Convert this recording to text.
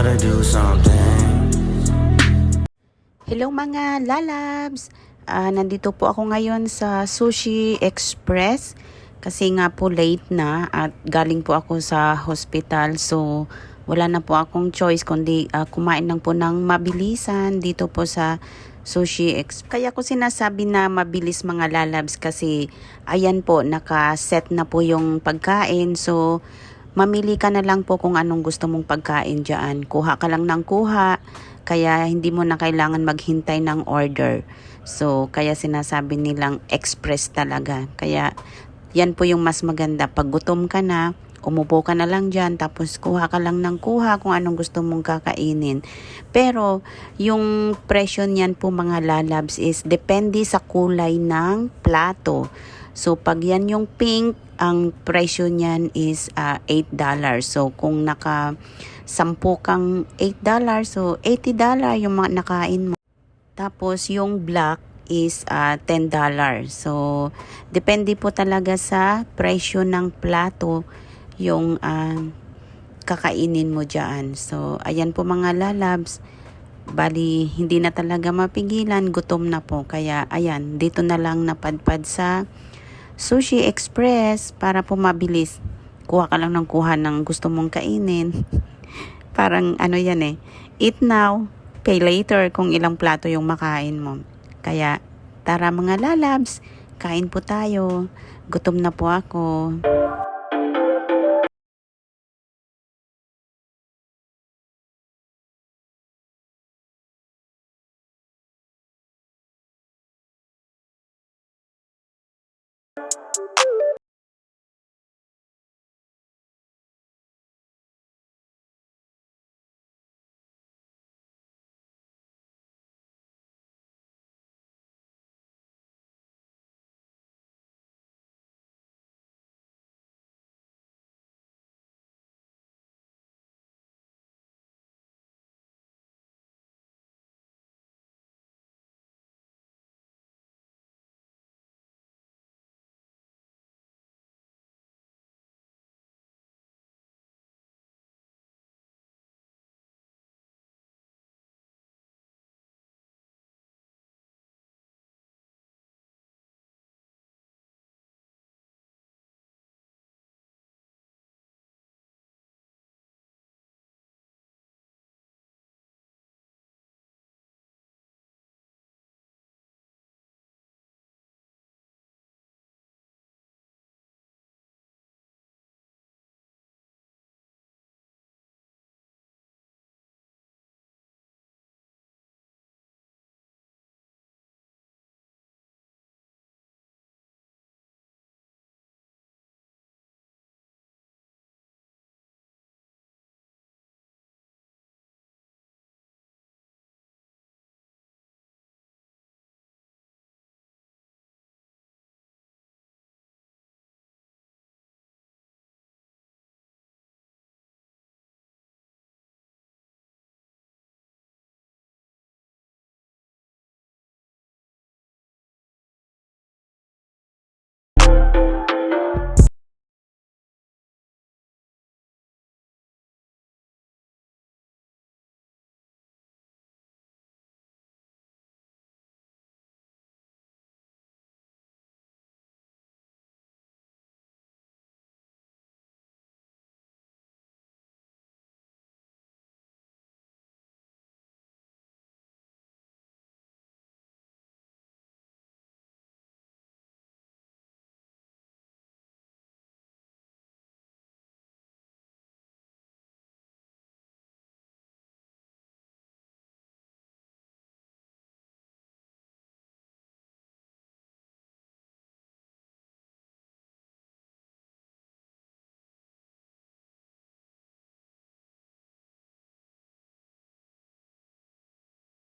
gotta do something. Hello mga lalabs! Nandito po ako ngayon sa Sushi Express kasi nga po late na at galing po ako sa hospital, so wala na po akong choice kundi kumain lang po ng mabilisan dito po sa Sushi Express. Kaya ko sinasabi na mabilis mga lalabs kasi ayan po, naka-set na po yung pagkain, so mamili ka na lang po kung anong gusto mong pagkain dyan. Kuha ka lang ng kuha, kaya hindi mo na kailangan maghintay ng order. So, kaya sinasabi nilang express talaga. Kaya, yan po yung mas maganda. Pag gutom ka na, umupo ka na lang dyan, tapos kuha ka lang ng kuha kung anong gusto mong kakainin. Pero, yung presyo niyan po mga lalabs is depende sa kulay ng plato. So, pag yan yung pink, ang presyo niyan is $8. So, kung naka 10 kang $8, so $80 yung mga nakain mo. Tapos, yung black is $10. So, depende po talaga sa presyo ng plato yung kakainin mo dyan. So, ayan po mga lalabs. Bali, hindi na talaga mapigilan. Gutom na po. Kaya, ayan, dito na lang napadpad sa Sushi Express para po mabilis. Kuha ka lang ng kuha ng gusto mong kainin. Parang ano yan eh. Eat now, pay later kung ilang plato yung makain mo. Kaya tara mga lalabs, kain po tayo. Gutom na po ako.